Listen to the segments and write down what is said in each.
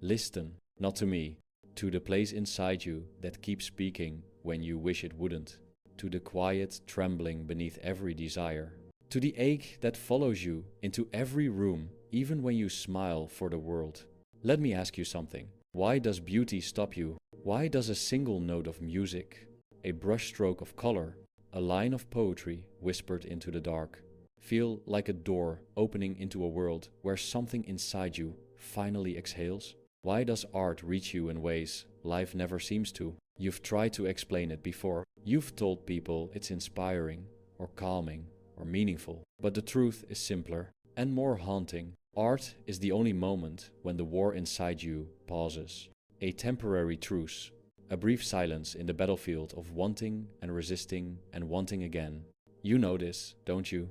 Listen, not to me, to the place inside you that keeps speaking when you wish it wouldn't, to the quiet trembling beneath every desire, to the ache that follows you into every room, even when you smile for the world. Let me ask you something. Why does beauty stop you? Why does a single note of music, a brushstroke of color, a line of poetry whispered into the dark, feel like a door opening into a world where something inside you finally exhales? Why does art reach you in ways life never seems to? You've tried to explain it before. You've told people it's inspiring, or calming, or meaningful. But the truth is simpler and more haunting. Art is the only moment when the war inside you pauses. A temporary truce, a brief silence in the battlefield of wanting and resisting and wanting again. You know this, don't you?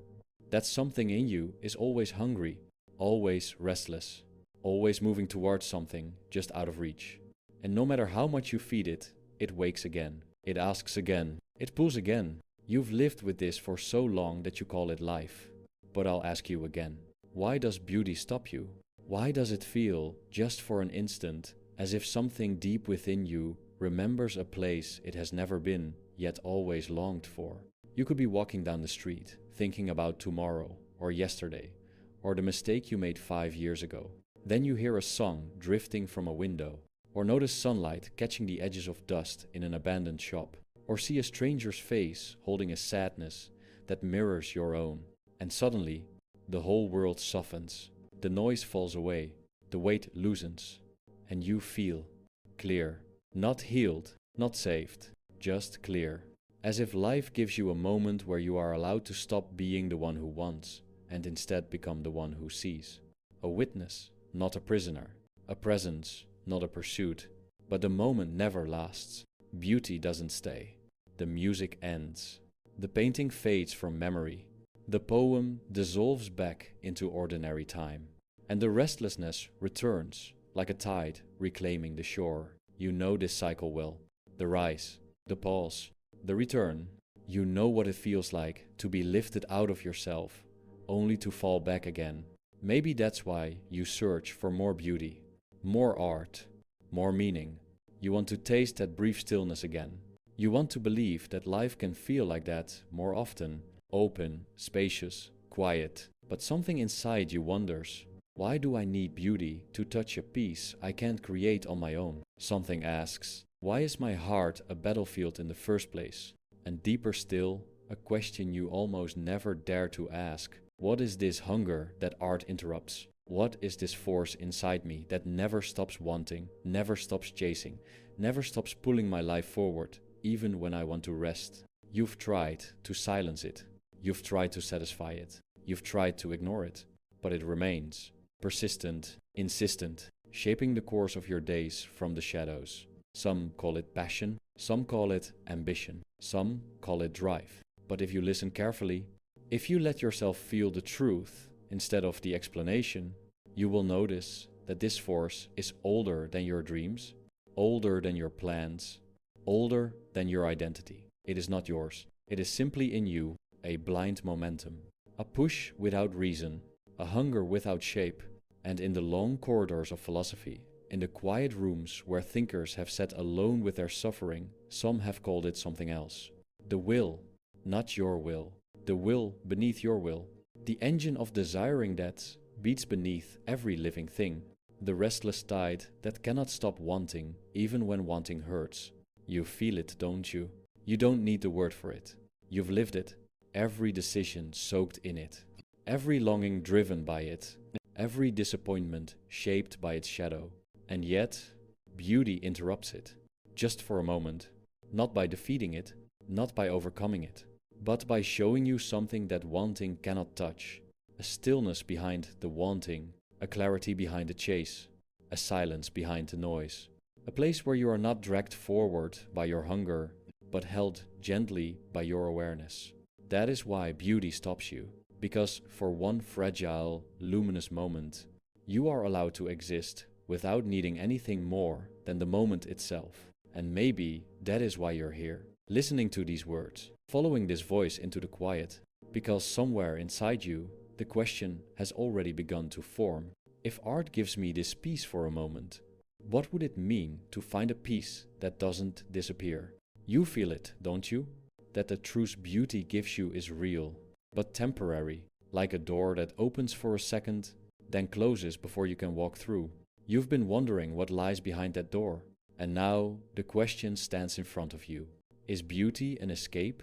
That something in you is always hungry, always restless, always moving towards something just out of reach. And no matter how much you feed it, it wakes again. It asks again. It pulls again. You've lived with this for so long that you call it life. But I'll ask you again. Why does beauty stop you? Why does it feel, just for an instant, as if something deep within you remembers a place it has never been, yet always longed for? You could be walking down the street, thinking about tomorrow, or yesterday, or the mistake you made 5 years ago. Then you hear a song drifting from a window, or notice sunlight catching the edges of dust in an abandoned shop, or see a stranger's face holding a sadness that mirrors your own. And suddenly, the whole world softens, the noise falls away, the weight loosens, and you feel clear. Not healed, not saved, just clear. As if life gives you a moment where you are allowed to stop being the one who wants, and instead become the one who sees. A witness, not a prisoner. A presence, not a pursuit. But the moment never lasts. Beauty doesn't stay. The music ends. The painting fades from memory. The poem dissolves back into ordinary time. And the restlessness returns, like a tide reclaiming the shore. You know this cycle well. The rise, the pause, the return. You know what it feels like to be lifted out of yourself, only to fall back again. Maybe that's why you search for more beauty, more art, more meaning. You want to taste that brief stillness again. You want to believe that life can feel like that more often, open, spacious, quiet. But something inside you wonders, why do I need beauty to touch a piece I can't create on my own? Something asks, why is my heart a battlefield in the first place? And deeper still, a question you almost never dare to ask. What is this hunger that art interrupts? What is this force inside me that never stops wanting, never stops chasing, never stops pulling my life forward, even when I want to rest? You've tried to silence it. You've tried to satisfy it. You've tried to ignore it. But it remains, persistent, insistent, shaping the course of your days from the shadows. Some call it passion, some call it ambition, some call it drive. But if you listen carefully, if you let yourself feel the truth instead of the explanation, you will notice that this force is older than your dreams, older than your plans, older than your identity. It is not yours. It is simply in you, a blind momentum, a push without reason, a hunger without shape. And in the long corridors of philosophy, in the quiet rooms where thinkers have sat alone with their suffering, some have called it something else. The will, not your will. The will beneath your will. The engine of desiring that beats beneath every living thing. The restless tide that cannot stop wanting, even when wanting hurts. You feel it, don't you? You don't need the word for it. You've lived it. Every decision soaked in it. Every longing driven by it. Every disappointment shaped by its shadow. And yet, beauty interrupts it. Just for a moment. Not by defeating it, not by overcoming it, but by showing you something that wanting cannot touch. A stillness behind the wanting, a clarity behind the chase, a silence behind the noise. A place where you are not dragged forward by your hunger, but held gently by your awareness. That is why beauty stops you, because for one fragile, luminous moment, you are allowed to exist without needing anything more than the moment itself. And maybe that is why you're here, listening to these words, following this voice into the quiet, because somewhere inside you, the question has already begun to form. If art gives me this peace for a moment, What would it mean to find a peace that doesn't disappear? You feel it, don't you? That the truce beauty gives you is real, but temporary, like a door that opens for a second, then closes before you can walk through. You've been wondering what lies behind that door, and now the question stands in front of you. Is beauty an escape?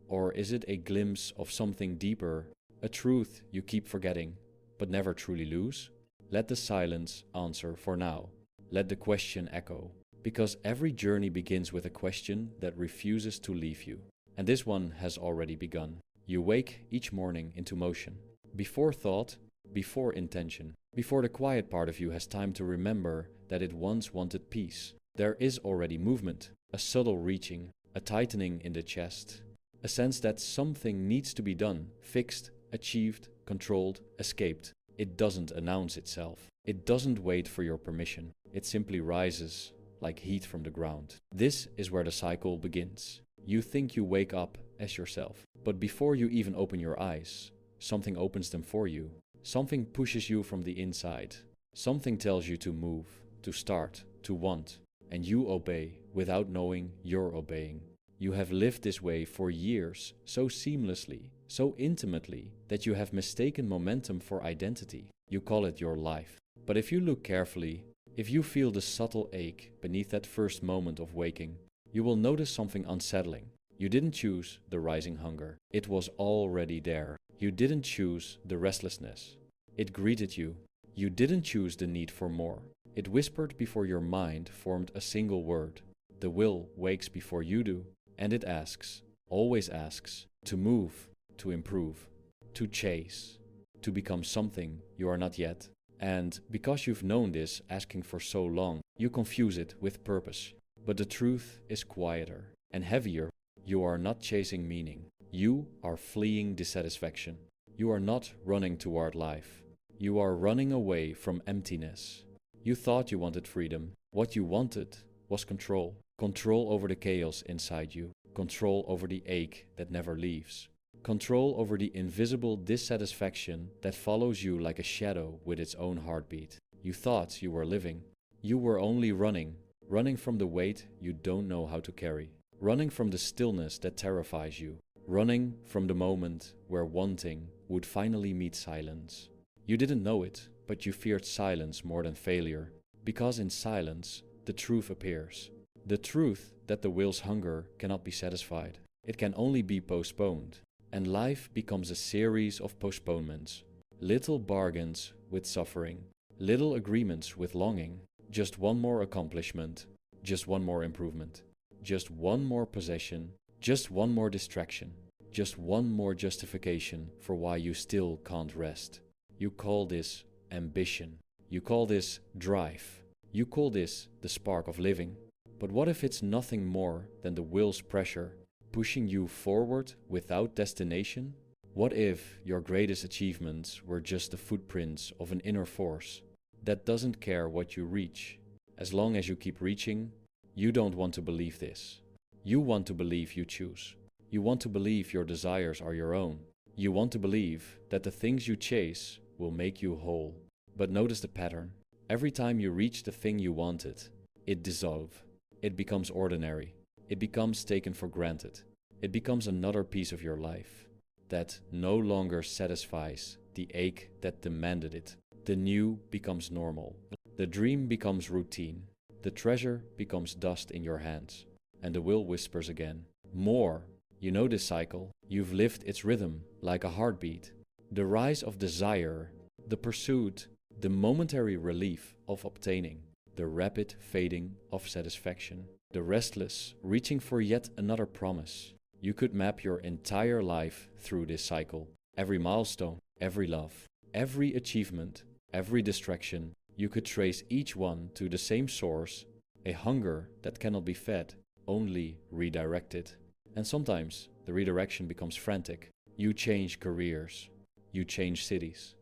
Or is it a glimpse of something deeper, a truth you keep forgetting, but never truly lose? Let the silence answer for now. Let the question echo, because every journey begins with a question that refuses to leave you. And this one has already begun. You wake each morning into motion. Before thought, before intention, before the quiet part of you has time to remember that it once wanted peace. There is already movement, a subtle reaching, a tightening in the chest, a sense that something needs to be done, fixed, achieved, controlled, escaped. It doesn't announce itself. It doesn't wait for your permission. It simply rises like heat from the ground. This is where the cycle begins. You think you wake up as yourself, but before you even open your eyes, something opens them for you. Something pushes you from the inside. Something tells you to move, to start, to want, and you obey without knowing you're obeying. You have lived this way for years, so seamlessly, so intimately, that you have mistaken momentum for identity. You call it your life. But if you look carefully, if you feel the subtle ache beneath that first moment of waking, you will notice something unsettling. You didn't choose the rising hunger. It was already there. You didn't choose the restlessness. It greeted you. You didn't choose the need for more. It whispered before your mind formed a single word. The will wakes before you do, and it asks, always asks, to move, to improve, to chase, to become something you are not yet. And because you've known this asking for so long, you confuse it with purpose. But the truth is quieter and heavier. You are not chasing meaning. You are fleeing dissatisfaction. You are not running toward life. You are running away from emptiness. You thought you wanted freedom. What you wanted was control. Control over the chaos inside you. Control over the ache that never leaves. Control over the invisible dissatisfaction that follows you like a shadow with its own heartbeat. You thought you were living. You were only running. Running from the weight you don't know how to carry. Running from the stillness that terrifies you. Running from the moment where wanting would finally meet silence. You didn't know it, but you feared silence more than failure. Because in silence, the truth appears. The truth that the will's hunger cannot be satisfied. It can only be postponed. And life becomes a series of postponements. Little bargains with suffering. Little agreements with longing. Just one more accomplishment, just one more improvement, just one more possession, just one more distraction, just one more justification for why you still can't rest. You call this ambition. You call this drive. You call this the spark of living. But what if it's nothing more than the will's pressure, pushing you forward without destination? What if your greatest achievements were just the footprints of an inner force that doesn't care what you reach? As long as you keep reaching, you don't want to believe this. You want to believe you choose. You want to believe your desires are your own. You want to believe that the things you chase will make you whole. But notice the pattern. Every time you reach the thing you wanted, it dissolves. It becomes ordinary. It becomes taken for granted. It becomes another piece of your life that no longer satisfies the ache that demanded it. The new becomes normal. The dream becomes routine. The treasure becomes dust in your hands. And the will whispers again, more. You know this cycle. You've lived its rhythm like a heartbeat. The rise of desire, the pursuit, the momentary relief of obtaining, the rapid fading of satisfaction, the restless reaching for yet another promise. You could map your entire life through this cycle. Every milestone, every love, every achievement, every distraction, you could trace each one to the same source, a hunger that cannot be fed, only redirected. And sometimes the redirection becomes frantic. You change careers, you change cities,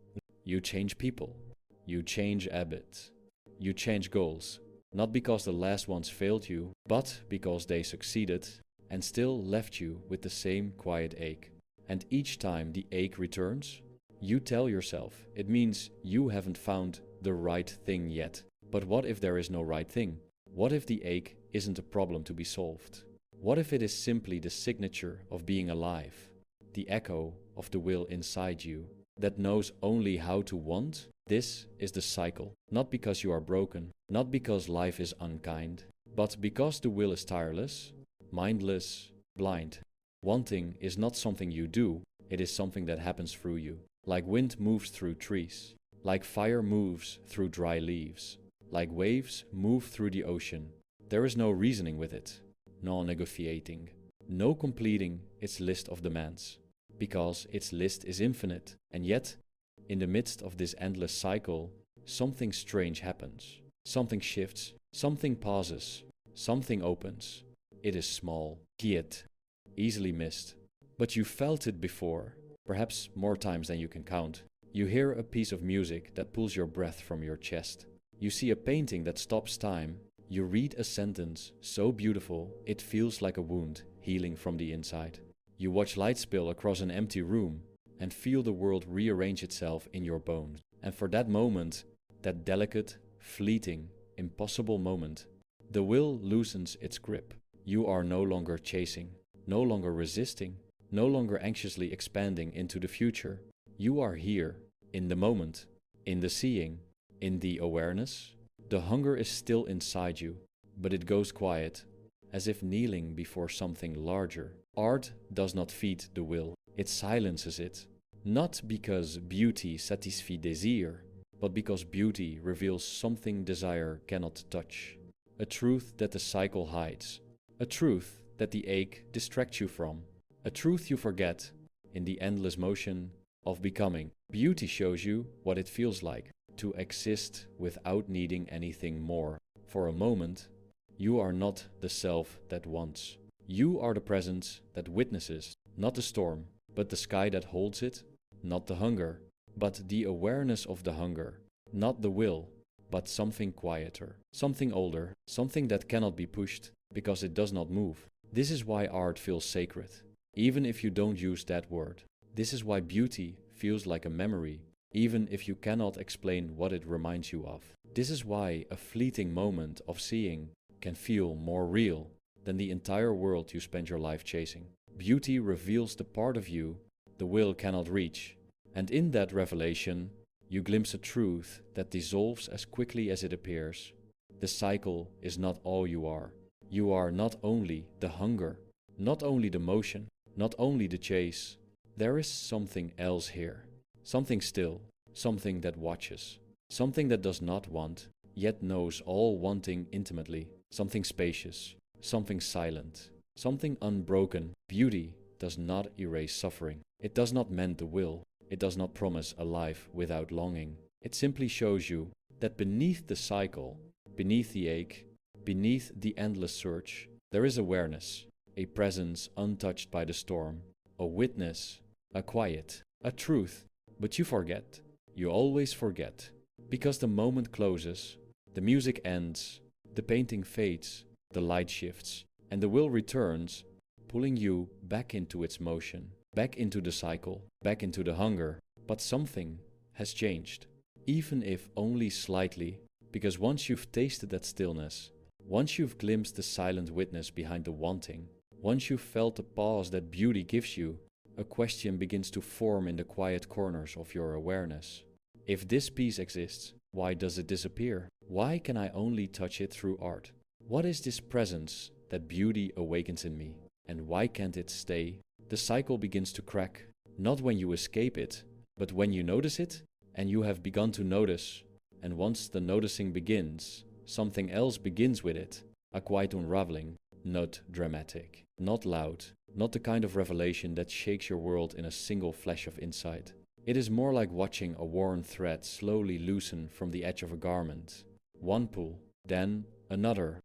you change people, you change habits, you change goals, not because the last ones failed you, but because they succeeded and still left you with the same quiet ache. And each time the ache returns, you tell yourself it means you haven't found the right thing yet. But what if there is no right thing? What if the ache isn't a problem to be solved? What if it is simply the signature of being alive, the echo of the will inside you that knows only how to want? This is the cycle, not because you are broken, not because life is unkind, but because the will is tireless, mindless, blind. Wanting is not something you do, it is something that happens through you. Like wind moves through trees, like fire moves through dry leaves, like waves move through the ocean. There is no reasoning with it, no negotiating, no completing its list of demands, because its list is infinite. And yet, in the midst of this endless cycle, something strange happens. Something shifts, something pauses, something opens. It is small, quiet, easily missed. But you felt it before, perhaps more times than you can count. You hear a piece of music that pulls your breath from your chest. You see a painting that stops time. You read a sentence so beautiful it feels like a wound healing from the inside. You watch light spill across an empty room and feel the world rearrange itself in your bones. And for that moment, that delicate, fleeting, impossible moment, the will loosens its grip. You are no longer chasing, no longer resisting, no longer anxiously expanding into the future. You are here, in the moment, in the seeing, in the awareness. The hunger is still inside you, but it goes quiet, as if kneeling before something larger. Art does not feed the will, it silences it. Not because beauty satisfies desire, but because beauty reveals something desire cannot touch. A truth that the cycle hides, a truth that the ache distracts you from, a truth you forget in the endless motion of becoming. Beauty shows you what it feels like to exist without needing anything more. For a moment, you are not the self that wants. You are the presence that witnesses, not the storm, but the sky that holds it, not the hunger, but the awareness of the hunger, not the will, but something quieter, something older, something that cannot be pushed because it does not move. This is why art feels sacred, even if you don't use that word. This is why beauty feels like a memory, even if you cannot explain what it reminds you of. This is why a fleeting moment of seeing can feel more real than the entire world you spend your life chasing. Beauty reveals the part of you the will cannot reach, and in that revelation, you glimpse a truth that dissolves as quickly as it appears. The cycle is not all you are. You are not only the hunger, not only the motion, not only the chase. There is something else here. Something still, something that watches, something that does not want, yet knows all wanting intimately. Something spacious, something silent, something unbroken. Beauty does not erase suffering. It does not mend the will. It does not promise a life without longing. It simply shows you that beneath the cycle, beneath the ache, beneath the endless search, there is awareness, a presence untouched by the storm, a witness, a quiet, a truth. But you forget. You always forget. Because the moment closes, the music ends, the painting fades, the light shifts, and the will returns, pulling you back into its motion, back into the cycle, back into the hunger. But something has changed, even if only slightly, because once you've tasted that stillness, once you've glimpsed the silent witness behind the wanting, once you've felt the pause that beauty gives you, a question begins to form in the quiet corners of your awareness. If this peace exists, why does it disappear? Why can I only touch it through art? What is this presence that beauty awakens in me? And why can't it stay? The cycle begins to crack, not when you escape it, but when you notice it, and you have begun to notice. And once the noticing begins, something else begins with it, a quiet unraveling, not dramatic, not loud, not the kind of revelation that shakes your world in a single flash of insight. It is more like watching a worn thread slowly loosen from the edge of a garment. One pull, then another,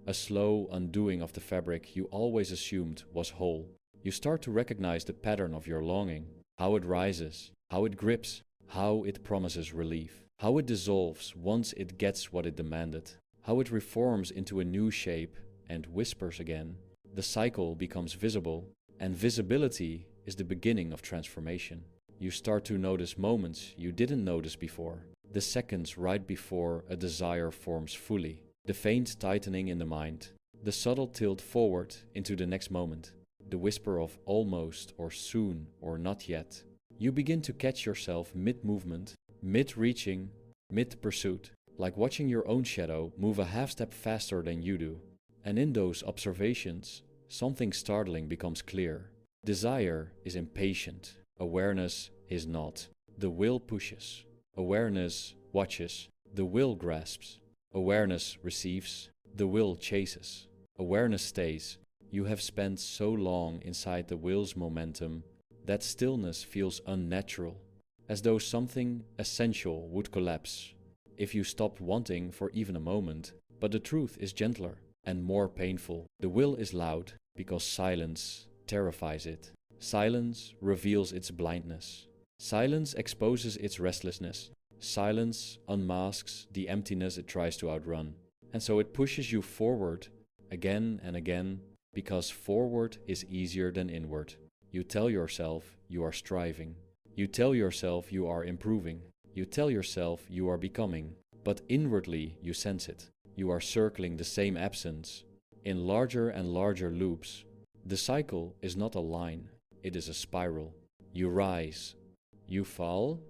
a slow undoing of the fabric you always assumed was whole. You start to recognize the pattern of your longing, how it rises, how it grips, how it promises relief, how it dissolves once it gets what it demanded, how it reforms into a new shape and whispers again. The cycle becomes visible, and visibility is the beginning of transformation. You start to notice moments you didn't notice before, the seconds right before a desire forms fully, the faint tightening in the mind, the subtle tilt forward into the next moment, the whisper of almost or soon or not yet. You begin to catch yourself mid-movement, mid-reaching, mid-pursuit, like watching your own shadow move a half step faster than you do. And in those observations, something startling becomes clear. Desire is impatient, awareness is not. The will pushes, awareness watches, the will grasps, awareness receives, the will chases, awareness stays. You have spent so long inside the will's momentum that stillness feels unnatural, as though something essential would collapse if you stopped wanting for even a moment. But the truth is gentler and more painful. The will is loud because silence terrifies it. Silence reveals its blindness. Silence exposes its restlessness. Silence unmasks the emptiness it tries to outrun. And so it pushes you forward again and again, because forward is easier than inward. You tell yourself you are striving. You tell yourself you are improving. You tell yourself you are becoming. But inwardly you sense it. You are circling the same absence in larger and larger loops. The cycle is not a line, it is a spiral. You rise, you fall,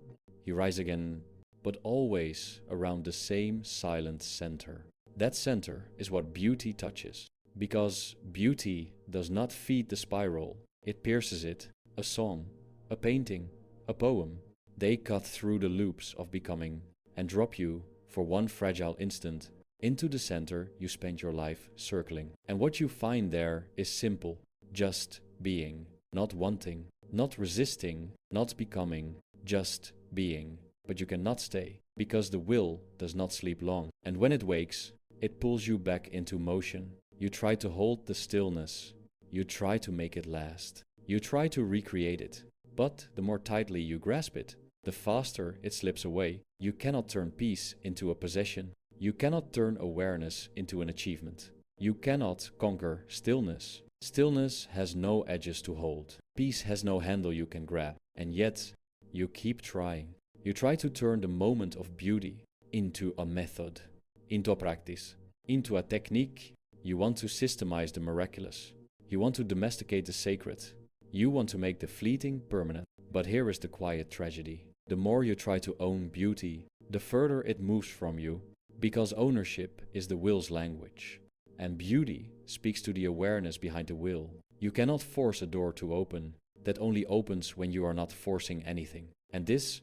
you rise again, but always around the same silent center. That center is what beauty touches, because beauty does not feed the spiral, it pierces it. A song, a painting, a poem, they cut through the loops of becoming and drop you for one fragile instant into the center you spent your life circling. And what you find there is simple, just being, not wanting, not resisting, not becoming, just being. But you cannot stay, because the will does not sleep long. And when it wakes, it pulls you back into motion. You try to hold the stillness. You try to make it last. You try to recreate it. But the more tightly you grasp it, the faster it slips away. You cannot turn peace into a possession. You cannot turn awareness into an achievement. You cannot conquer stillness. Stillness has no edges to hold. Peace has no handle you can grab. And yet, you keep trying. You try to turn the moment of beauty into a method, into a practice, into a technique. You want to systemize the miraculous. You want to domesticate the sacred. You want to make the fleeting permanent. But here is the quiet tragedy. The more you try to own beauty, the further it moves from you, because ownership is the will's language. And beauty speaks to the awareness behind the will. You cannot force a door to open that only opens when you are not forcing anything. And this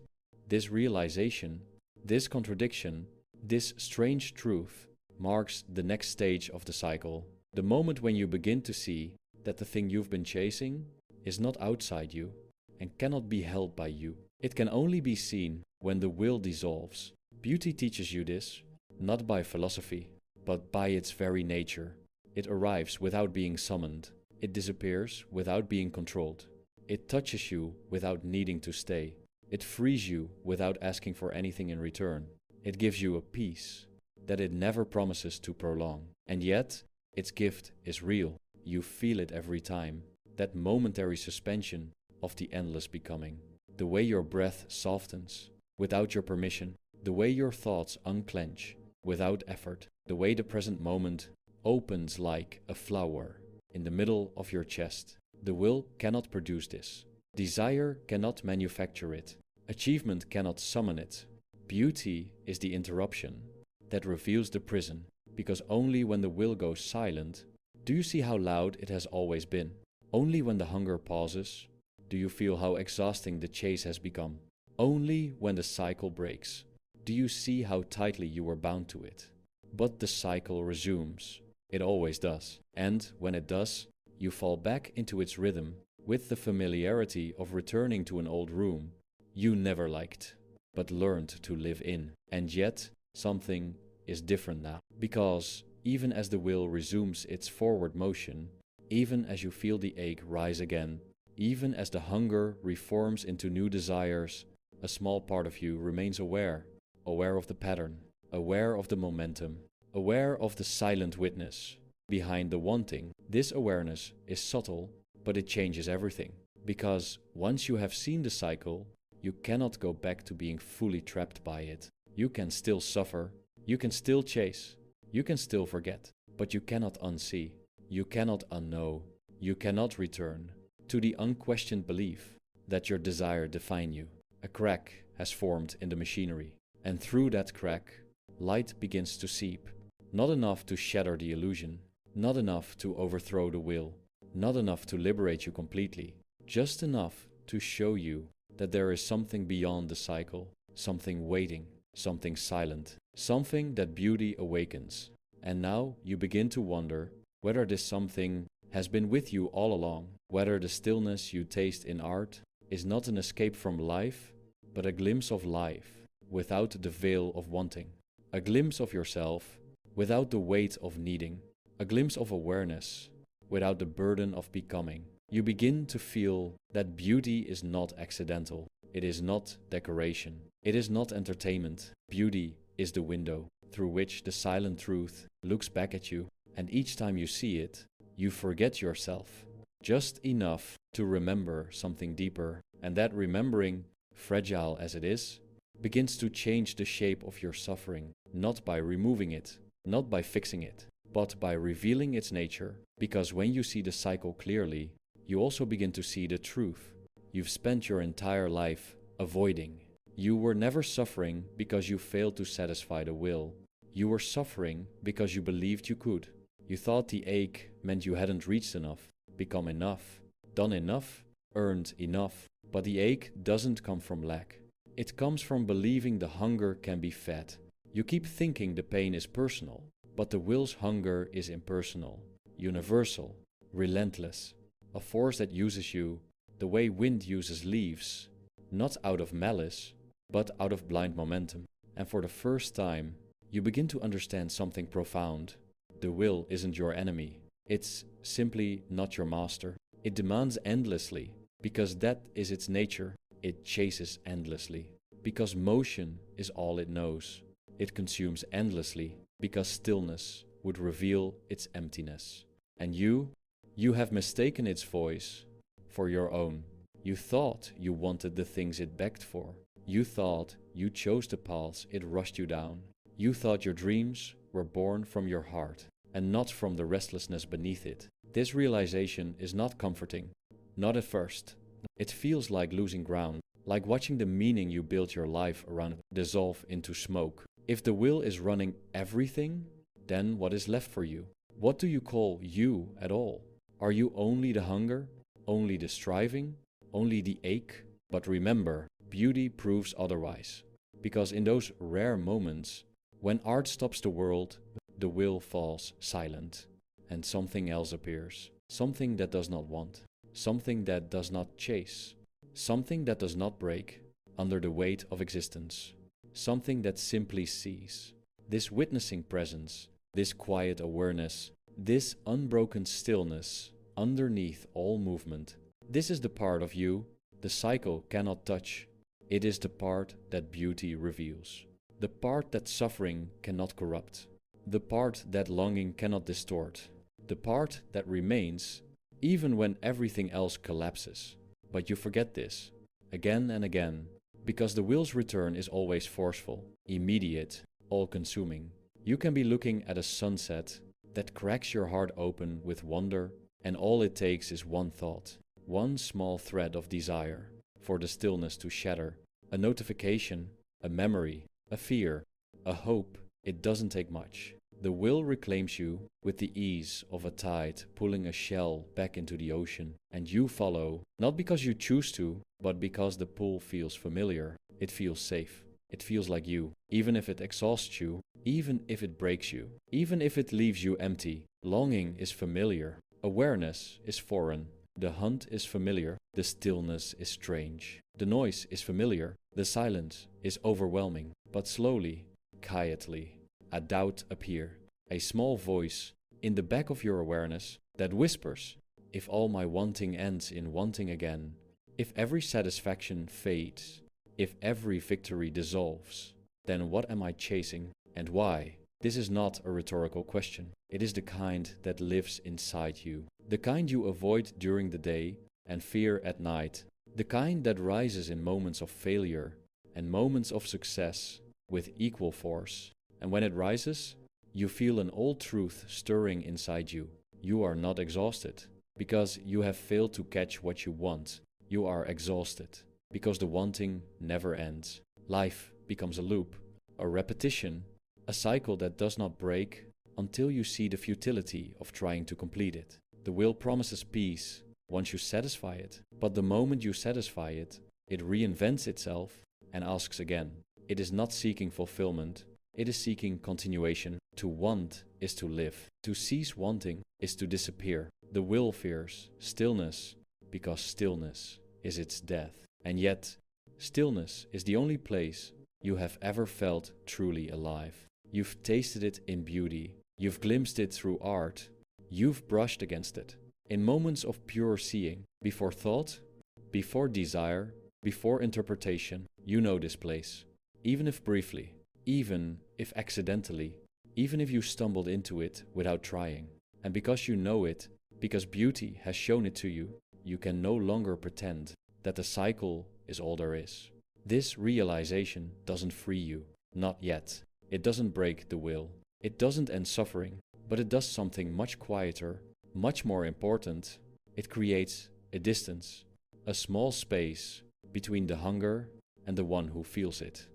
realization, this contradiction, this strange truth marks the next stage of the cycle. The moment when you begin to see that the thing you've been chasing is not outside you and cannot be held by you. It can only be seen when the will dissolves. Beauty teaches you this, not by philosophy, but by its very nature. It arrives without being summoned. It disappears without being controlled. It touches you without needing to stay. It frees you without asking for anything in return. It gives you a peace that it never promises to prolong. And yet, its gift is real. You feel it every time. That momentary suspension of the endless becoming. The way your breath softens without your permission. The way your thoughts unclench without effort. The way the present moment opens like a flower in the middle of your chest. The will cannot produce this. Desire cannot manufacture it. Achievement cannot summon it. Beauty is the interruption that reveals the prison, because only when the will goes silent do you see how loud it has always been. Only when the hunger pauses do you feel how exhausting the chase has become. Only when the cycle breaks do you see how tightly you were bound to it. But the cycle resumes. It always does. And when it does, you fall back into its rhythm with the familiarity of returning to an old room you never liked, but learned to live in. And yet, something is different now. Because even as the will resumes its forward motion, even as you feel the ache rise again, even as the hunger reforms into new desires, a small part of you remains aware of the pattern, aware of the momentum, aware of the silent witness behind the wanting. This awareness is subtle, but it changes everything. Because once you have seen the cycle, you cannot go back to being fully trapped by it. You can still suffer, you can still chase, you can still forget, but you cannot unsee, you cannot unknow, you cannot return to the unquestioned belief that your desire define you. A crack has formed in the machinery, and through that crack, light begins to seep. Not enough to shatter the illusion, not enough to overthrow the will, not enough to liberate you completely, just enough to show you that there is something beyond the cycle, something waiting, something silent, something that beauty awakens. And now you begin to wonder whether this something has been with you all along, whether the stillness you taste in art is not an escape from life, but a glimpse of life without the veil of wanting, a glimpse of yourself without the weight of needing, a glimpse of awareness without the burden of becoming. You begin to feel that beauty is not accidental, it is not decoration, it is not entertainment. Beauty is the window through which the silent truth looks back at you, and each time you see it, you forget yourself, just enough to remember something deeper, and that remembering, fragile as it is, begins to change the shape of your suffering, not by removing it, not by fixing it, but by revealing its nature, because when you see the cycle clearly, you also begin to see the truth you've spent your entire life avoiding. You were never suffering because you failed to satisfy the will. You were suffering because you believed you could. You thought the ache meant you hadn't reached enough, become enough, done enough, earned enough. But the ache doesn't come from lack. It comes from believing the hunger can be fed. You keep thinking the pain is personal, but the will's hunger is impersonal, universal, relentless, a force that uses you the way wind uses leaves, not out of malice, but out of blind momentum. And for the first time, you begin to understand something profound. The will isn't your enemy. It's simply not your master. It demands endlessly, because that is its nature. It chases endlessly, because motion is all it knows. It consumes endlessly, because stillness would reveal its emptiness. And you have mistaken its voice for your own. You thought you wanted the things it begged for. You thought you chose the paths it rushed you down. You thought your dreams were born from your heart and not from the restlessness beneath it. This realization is not comforting, not at first. It feels like losing ground, like watching the meaning you built your life around dissolve into smoke. If the will is running everything, then what is left for you? What do you call you at all? Are you only the hunger? Only the striving? Only the ache? But remember, beauty proves otherwise. Because in those rare moments, when art stops the world, the will falls silent, and something else appears. Something that does not want. Something that does not chase. Something that does not break under the weight of existence. Something that simply sees. This witnessing presence, this quiet awareness, this unbroken stillness underneath all movement. This is the part of you the cycle cannot touch. It is the part that beauty reveals. The part that suffering cannot corrupt. The part that longing cannot distort. The part that remains even when everything else collapses. But you forget this, again and again, because the will's return is always forceful, immediate, all-consuming. You can be looking at a sunset that cracks your heart open with wonder, and all it takes is one thought, one small thread of desire for the stillness to shatter, a notification, a memory, a fear, a hope. It doesn't take much. The will reclaims you with the ease of a tide pulling a shell back into the ocean, and you follow, not because you choose to, but because the pull feels familiar. It feels safe. It feels like you, even if it exhausts you, even if it breaks you, even if it leaves you empty. Longing is familiar. Awareness is foreign. The hunt is familiar. The stillness is strange. The noise is familiar. The silence is overwhelming. But slowly, quietly, a doubt appears, a small voice in the back of your awareness that whispers, if all my wanting ends in wanting again, if every satisfaction fades, if every victory dissolves, then what am I chasing and why? This is not a rhetorical question. It is the kind that lives inside you, the kind you avoid during the day and fear at night, the kind that rises in moments of failure and moments of success, with equal force. And when it rises, you feel an old truth stirring inside you. You are not exhausted because you have failed to catch what you want. You are exhausted because the wanting never ends. Life becomes a loop, a repetition, a cycle that does not break until you see the futility of trying to complete it. The will promises peace once you satisfy it, but the moment you satisfy it, it reinvents itself and asks again. It is not seeking fulfillment, it is seeking continuation. To want is to live. To cease wanting is to disappear. The will fears stillness because stillness is its death. And yet, stillness is the only place you have ever felt truly alive. You've tasted it in beauty. You've glimpsed it through art. You've brushed against it. In moments of pure seeing, before thought, before desire, before interpretation, you know this place. Even if briefly, even if accidentally, even if you stumbled into it without trying. And because you know it, because beauty has shown it to you, you can no longer pretend that the cycle is all there is. This realization doesn't free you, not yet. It doesn't break the will. It doesn't end suffering, but it does something much quieter, much more important. It creates a distance, a small space between the hunger and the one who feels it.